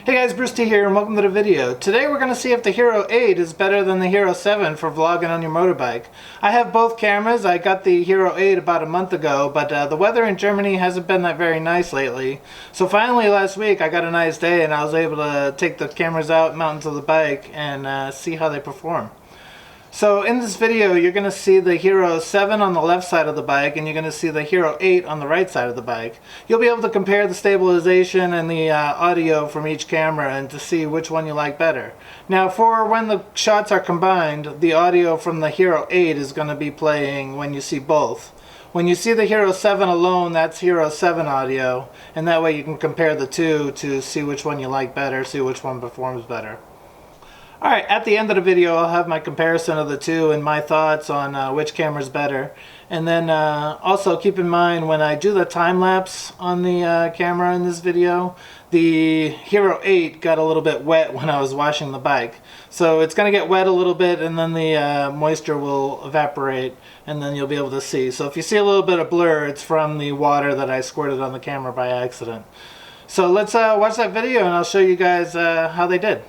Hey guys, Bruce T here and welcome to the video. Today we're going to see if the Hero 8 is better than the Hero 7 for vlogging on your motorbike. I have both cameras. I got the Hero 8 about a month ago, but the weather in Germany hasn't been that very nice lately. So finally last week I got a nice day and I was able to take the cameras out, mount into the bike, and see how they perform. So in this video you're going to see the Hero 7 on the left side of the bike and you're going to see the Hero 8 on the right side of the bike. You'll be able to compare the stabilization and the audio from each camera and to see which one you like better. Now for when the shots are combined, the audio from the Hero 8 is going to be playing when you see both. When you see the Hero 7 alone, that's Hero 7 audio, and that way you can compare the two to see which one you like better, see which one performs better. Alright, at the end of the video I'll have my comparison of the two and my thoughts on which camera is better. And then also keep in mind when I do the time-lapse on the camera in this video, the Hero 8 got a little bit wet when I was washing the bike. So it's going to get wet a little bit and then the moisture will evaporate and then you'll be able to see. So if you see a little bit of blur, it's from the water that I squirted on the camera by accident. So let's watch that video and I'll show you guys how they did.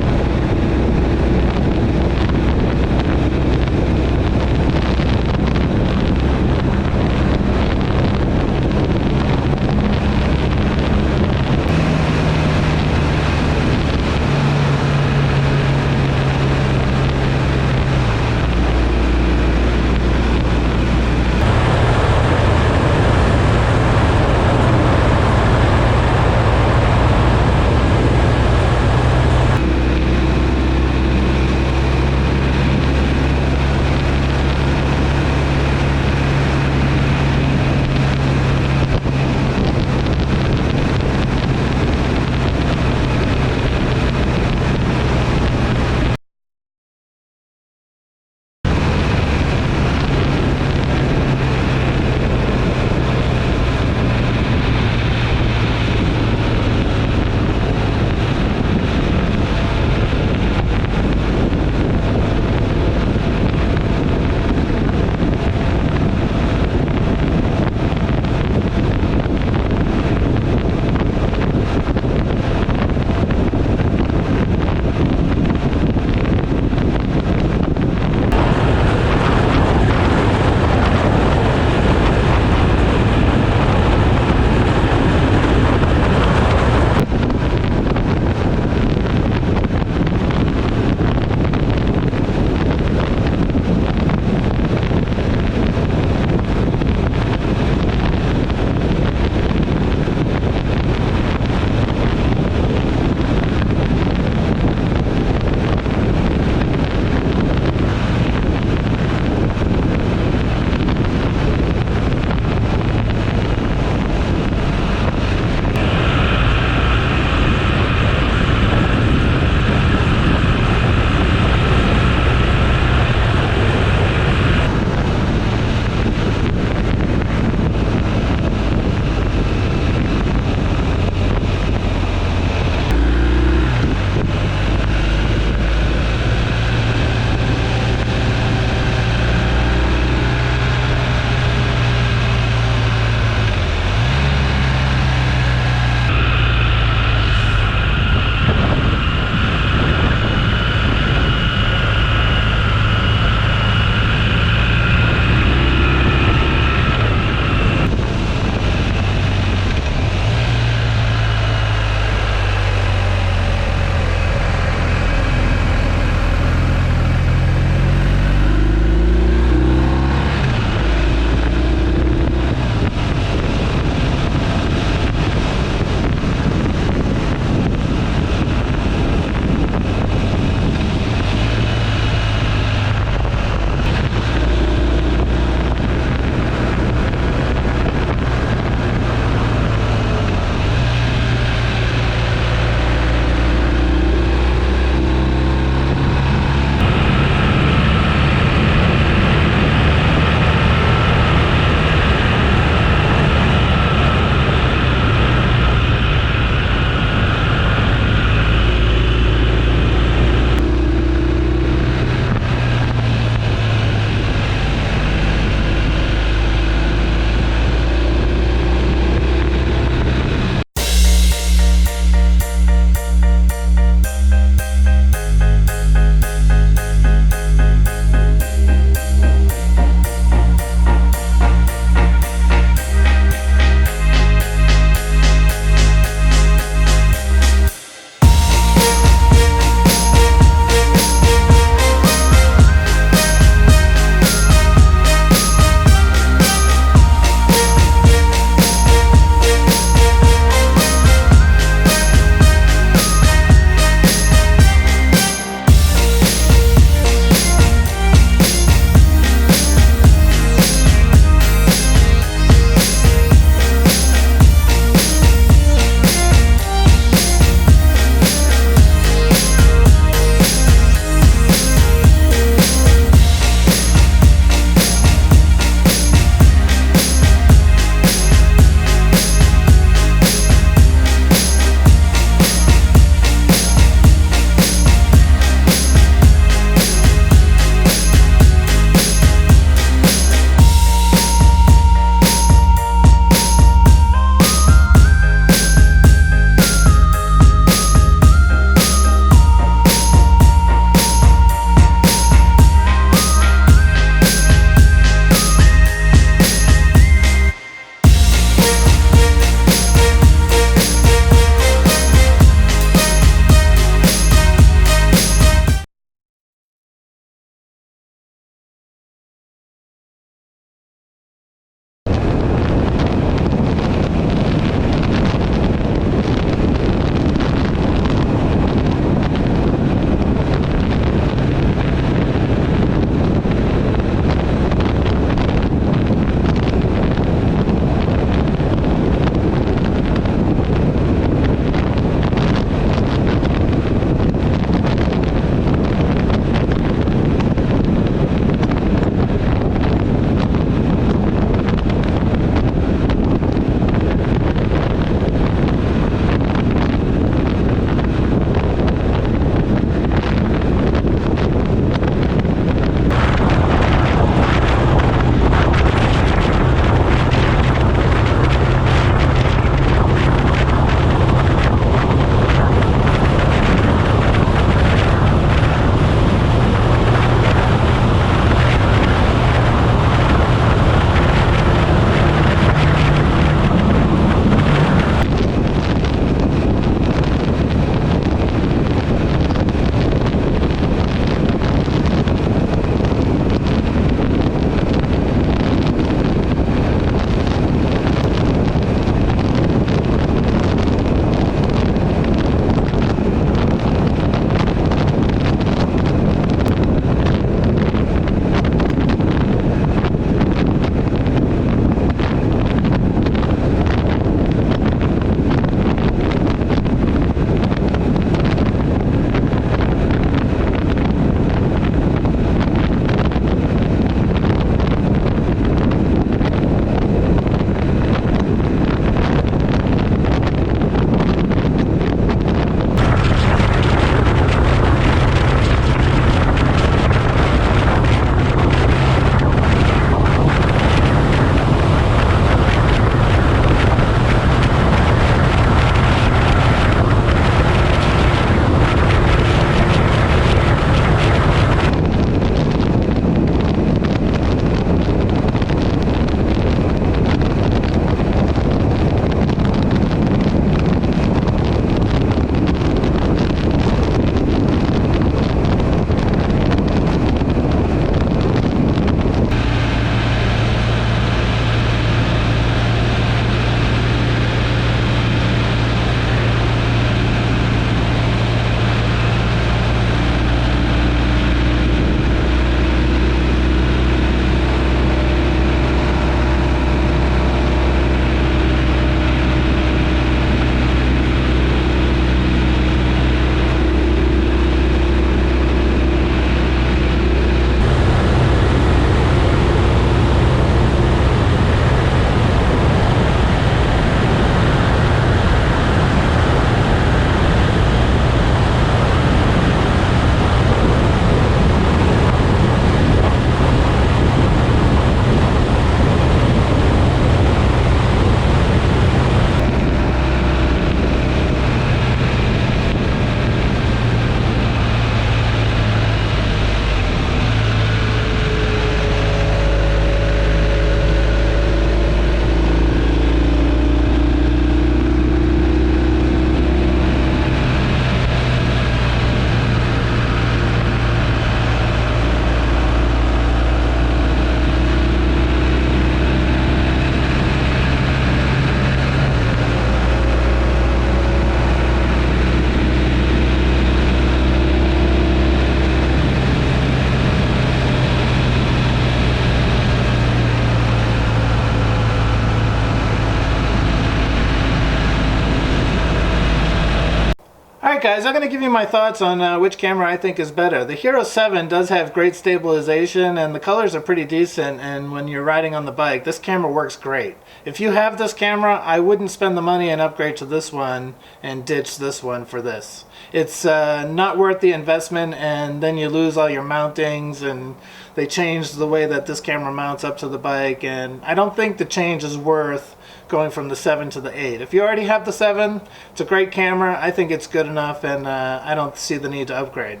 Alright guys, I'm going to give you my thoughts on which camera I think is better. The Hero 7 does have great stabilization and the colors are pretty decent, and when you're riding on the bike, this camera works great. If you have this camera, I wouldn't spend the money and upgrade to this one and ditch this one for this. It's not worth the investment, and then you lose all your mountings, and they changed the way that this camera mounts up to the bike, and I don't think the change is worth going from the 7 to the 8. If you already have the 7, it's a great camera. I think it's good enough, and I don't see the need to upgrade.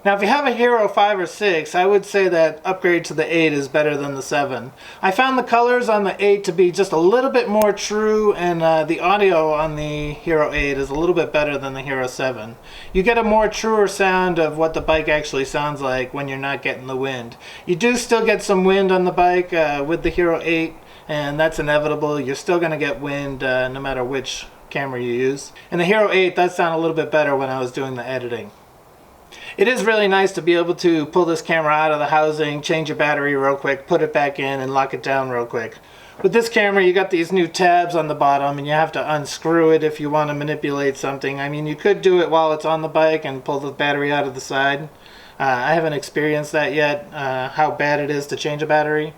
Now if you have a Hero 5 or 6, I would say that upgrade to the 8 is better than the 7. I found the colors on the 8 to be just a little bit more true, and the audio on the Hero 8 is a little bit better than the Hero 7. You get a more truer sound of what the bike actually sounds like when you're not getting the wind. You do still get some wind on the bike with the Hero 8, and that's inevitable. You're still going to get wind no matter which camera you use. And the Hero 8 does sound a little bit better when I was doing the editing. It is really nice to be able to pull this camera out of the housing, change your battery real quick, put it back in, and lock it down real quick. With this camera, you got these new tabs on the bottom, and you have to unscrew it if you want to manipulate something. I mean, you could do it while it's on the bike and pull the battery out of the side. I haven't experienced that yet, how bad it is to change a battery.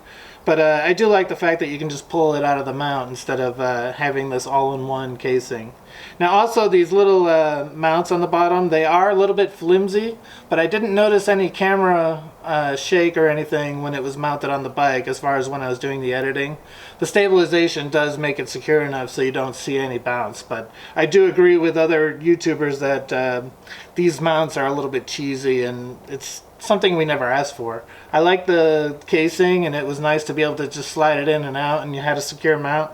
But I do like the fact that you can just pull it out of the mount instead of having this all-in-one casing. Now also these little mounts on the bottom, they are a little bit flimsy, but I didn't notice any camera shake or anything when it was mounted on the bike as far as when I was doing the editing. The stabilization does make it secure enough so you don't see any bounce, but I do agree with other YouTubers that these mounts are a little bit cheesy, and it's something we never asked for. I like the casing, and it was nice to be able to just slide it in and out, and you had a secure mount.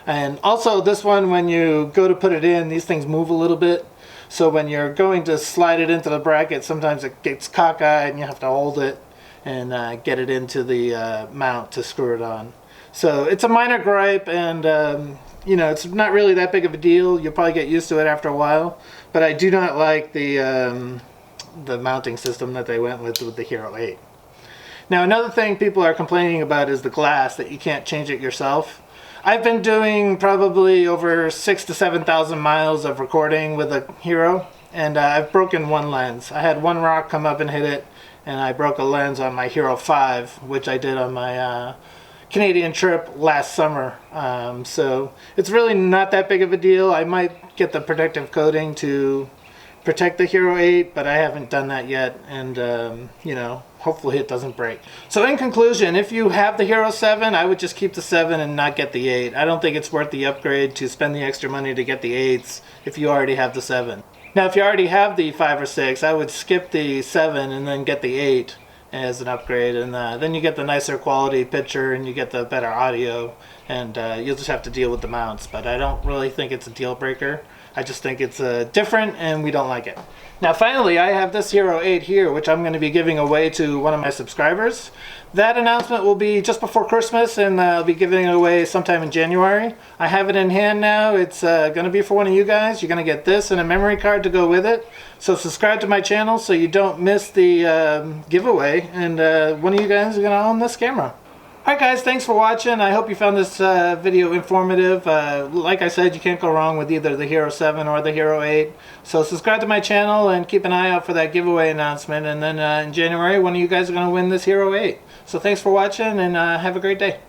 And also this one, when you go to put it in, these things move a little bit, so when you're going to slide it into the bracket, sometimes it gets cockeyed and you have to hold it and get it into the mount to screw it on. So it's a minor gripe, and you know, it's not really that big of a deal. You'll probably get used to it after a while, but I do not like the mounting system that they went with the Hero 8. Now another thing people are complaining about is the glass, that you can't change it yourself. I've been doing probably over 6,000 to 7,000 miles of recording with a Hero, and I've broken one lens. I had one rock come up and hit it, and I broke a lens on my Hero 5, which I did on my Canadian trip last summer. So it's really not that big of a deal. I might get the protective coating to protect the Hero 8, but I haven't done that yet, and you know, hopefully it doesn't break. So in conclusion, if you have the Hero 7, I would just keep the 7 and not get the 8. I don't think it's worth the upgrade to spend the extra money to get the 8s if you already have the 7. Now if you already have the 5 or 6, I would skip the 7 and then get the 8 as an upgrade, and then you get the nicer quality picture and you get the better audio, and you'll just have to deal with the mounts. But I don't really think it's a deal breaker. I just think it's different, and we don't like it. Now finally, I have this Hero 8 here, which I'm going to be giving away to one of my subscribers. That announcement will be just before Christmas, and I'll be giving it away sometime in January. I have it in hand now. It's going to be for one of you guys. You're going to get this and a memory card to go with it. So subscribe to my channel so you don't miss the giveaway, and one of you guys is going to own this camera. Alright guys, thanks for watching. I hope you found this video informative. Like I said, you can't go wrong with either the Hero 7 or the Hero 8. So subscribe to my channel and keep an eye out for that giveaway announcement. And then in January, one of you guys are going to win this Hero 8. So thanks for watching, and have a great day.